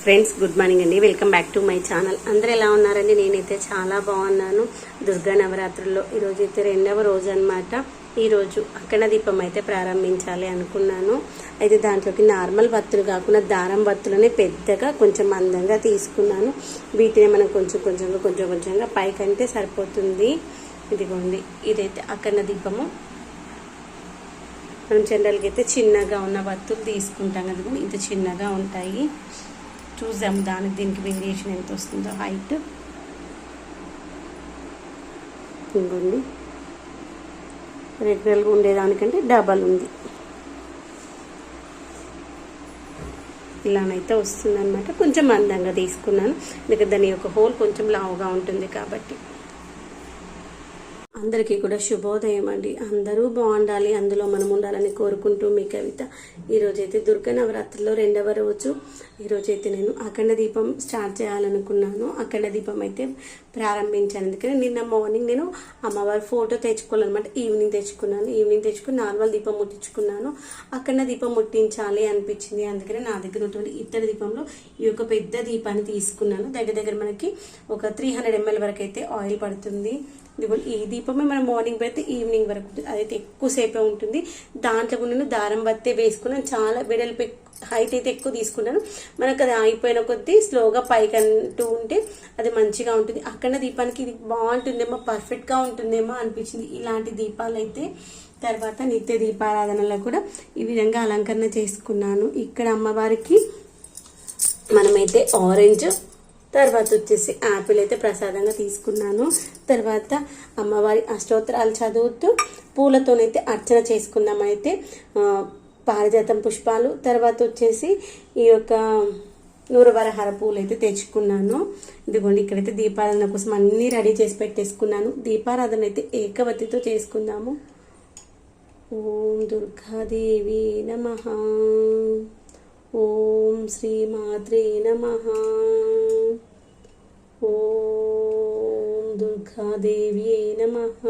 Friends good morning అండి. Welcome back to my channel. అందరూ ఎలా ఉన్నారండి? నేనైతే చాలా బాగున్నాను. దుర్గా నవరాత్రుల్లో ఈరోజు అయితే 2వ రోజు అనమాట. ఈరోజు అఖండ దీపం అయితే ప్రారంభించాలి అనుకున్నాను. అయితే దాంట్లోకి నార్మల్ వత్తులు కాకుండా దారం వత్తులనే పెద్దగా కొంచెం మందంగా తీసుకున్నాను. వీటిని మనం కొంచెం కొంచెంగా పైకంటే సరిపోతుంది. ఇదిగోండి, ఇదైతే అఖండ దీపము. మనం జనరల్గా అయితే చిన్నగా ఉన్న వత్తులు తీసుకుంటాం కదా, ఇంత చిన్నగా ఉంటాయి. చూద్దాం దీనికి వేరియేషన్ ఎంత వస్తుందో హైట్. ఇంకోండి, రెగ్యులర్గా ఉండేదానికంటే డబల్ ఉంది. ఇలానైతే వస్తుంది అనమాట. కొంచెం అందంగా తీసుకున్నాను, ఎందుకంటే దాని యొక్క హోల్ కొంచెం లావుగా ఉంటుంది కాబట్టి. అందరికీ కూడా శుభోదయం అండి. అందరూ బాగుండాలి, అందులో మనం ఉండాలని కోరుకుంటూ మీ కవిత. ఈరోజైతే దుర్గా నవరాత్రిలో 2వ రోజు. ఈరోజైతే నేను అఖండ దీపం స్టార్ట్ చేయాలనుకున్నాను. అఖండ దీపం అయితే ప్రారంభించాను. ఎందుకంటే నిన్న మార్నింగ్ నేను అమ్మవారి ఫోటో తెచ్చుకోవాలన్నమాట. ఈవినింగ్ తెచ్చుకుని నార్మల్ దీపం ముట్టించుకున్నాను. అఖండ దీపం ముట్టించాలి అనిపించింది. అందుకని నా దగ్గర ఉన్నటువంటి ఇత్తడి దీపంలో ఈ యొక్క పెద్ద దీపాన్ని తీసుకున్నాను. దగ్గర మనకి ఒక 300 ml వరకు అయితే ఆయిల్ పడుతుంది. ఈ దీపమే మనం మార్నింగ్ పెడితే ఈవినింగ్ వరకు అదైతే ఎక్కువసేపే ఉంటుంది. దాంట్లో కూడా నేను దారం బత్తే వేసుకున్నాను. చాలా వెడల్పు హైట్ అయితే ఎక్కువ తీసుకున్నాను. మనకు అది అయిపోయిన కొద్దీ స్లోగా పైకి అంటూ ఉంటే అది మంచిగా ఉంటుంది. అఖండ దీపానికి ఇది బాగుంటుందేమో, పర్ఫెక్ట్గా ఉంటుందేమో అనిపించింది ఇలాంటి దీపాలు అయితే. తర్వాత నిత్య దీపారాధనలో కూడా ఈ విధంగా అలంకరణ చేసుకున్నాను. ఇక్కడ అమ్మవారికి మనమైతే ఆరెంజ్, తర్వాత వచ్చేసి యాపిల్ అయితే ప్రసాదంగా తీసుకున్నాను. తర్వాత అమ్మవారి అష్టోత్తరాలు చదువుతూ పూలతోనైతే అర్చన చేసుకున్నామైతే. పారిజాతం పుష్పాలు, తర్వాత వచ్చేసి ఈ యొక్క నూరవరహార పూలు అయితే తెచ్చుకున్నాను. ఇదిగోండి, ఇక్కడైతే దీపారాధన కోసం అన్నీ రెడీ చేసి పెట్టేసుకున్నాను. దీపారాధన అయితే ఏకవతితో చేసుకుందాము. ఓం దుర్గాదేవి నమః. ఓం శ్రీమాత్రే నమః. ఓం దుర్గాదేవి నమః.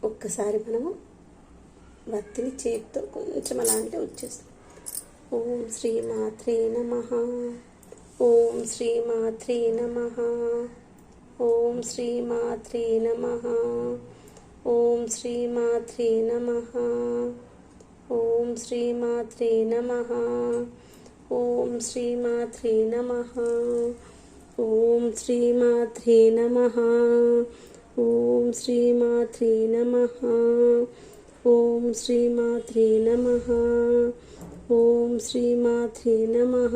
ఒక్కసారి మనము వత్తిని చేతితో కొంచెం అలా అంటే వచ్చేస్తాం. ఓం శ్రీమాత్రే నమః. ఓం శ్రీమాత్రే నమః. ఓం శ్రీమాత్రే నమః. ఓం శ్రీమాత్రే నమః. ఓం శ్రీమాత్రే నమః. ఓం శ్రీమాత్రే నమః. ఓం శ్రీమాత్రే నమః. ఓం శ్రీమాత్రే నమః. ఓం శ్రీమాత్రే నమః. ఓం శ్రీమాత్రే నమః.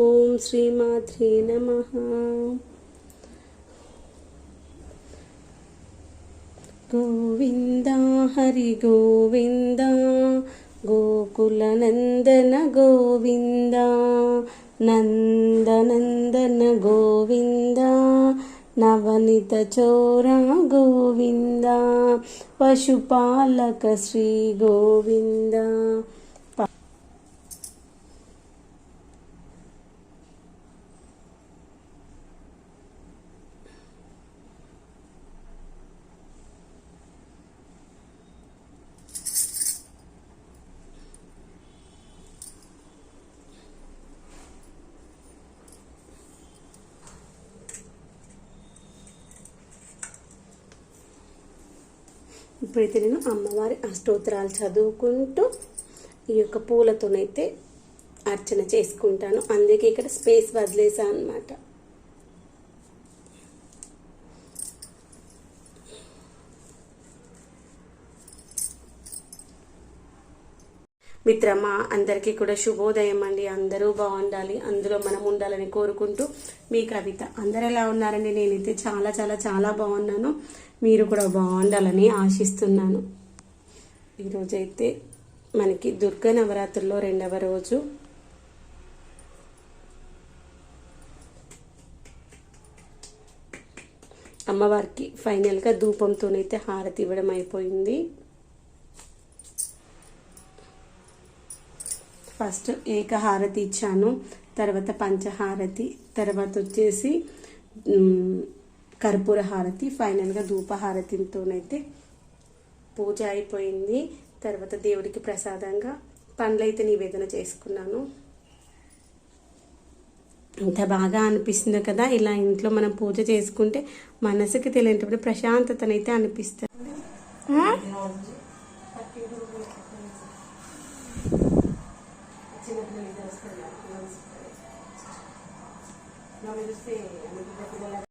ఓం శ్రీమాత్రే నమః. గోవింద హరి గోవింద, గోకుల నందన గోవింద, నందనందన గోవింద, నవనిత చోర గోవింద, పశుపాలక శ్రీ గోవింద. ఇప్పుడైతే నేను అమ్మవారి అష్టోత్తరాలు చదువుకుంటూ ఈ యొక్క పూలతోనైతే అర్చన చేసుకుంటాను. అందుకే ఇక్కడ స్పేస్ వదిలేసాను అన్నమాట. మిత్రమా, అందరికీ కూడా శుభోదయం అండి. అందరూ బాగుండాలి, అందులో మనం ఉండాలని కోరుకుంటూ మీ కవిత. అందరు ఎలా ఉన్నారండి? నేనైతే చాలా చాలా చాలా బాగున్నాను. మీరు కూడా బాగుండాలని ఆశిస్తున్నాను. ఈరోజైతే మనకి దుర్గా నవరాత్రుల్లో 2వ రోజు. అమ్మవారికి ఫైనల్గా ధూపంతోనైతే హారతి ఇవ్వడం అయిపోయింది. ఫస్ట్ ఏకహారతి ఇచ్చాను, తర్వాత పంచహారతి, తర్వాత వచ్చేసి కర్పూర హారతి, ఫైనల్గా ధూప హారతితోనైతే పూజ అయిపోయింది. తర్వాత దేవుడికి ప్రసాదంగా పండ్లైతే నివేదన చేసుకున్నాను. ఎంత బాగా అనిపిస్తుందో కదా, ఇలా ఇంట్లో మనం పూజ చేసుకుంటే మనసుకి తెలియనప్పుడు ప్రశాంతతనైతే అనిపిస్తుంది.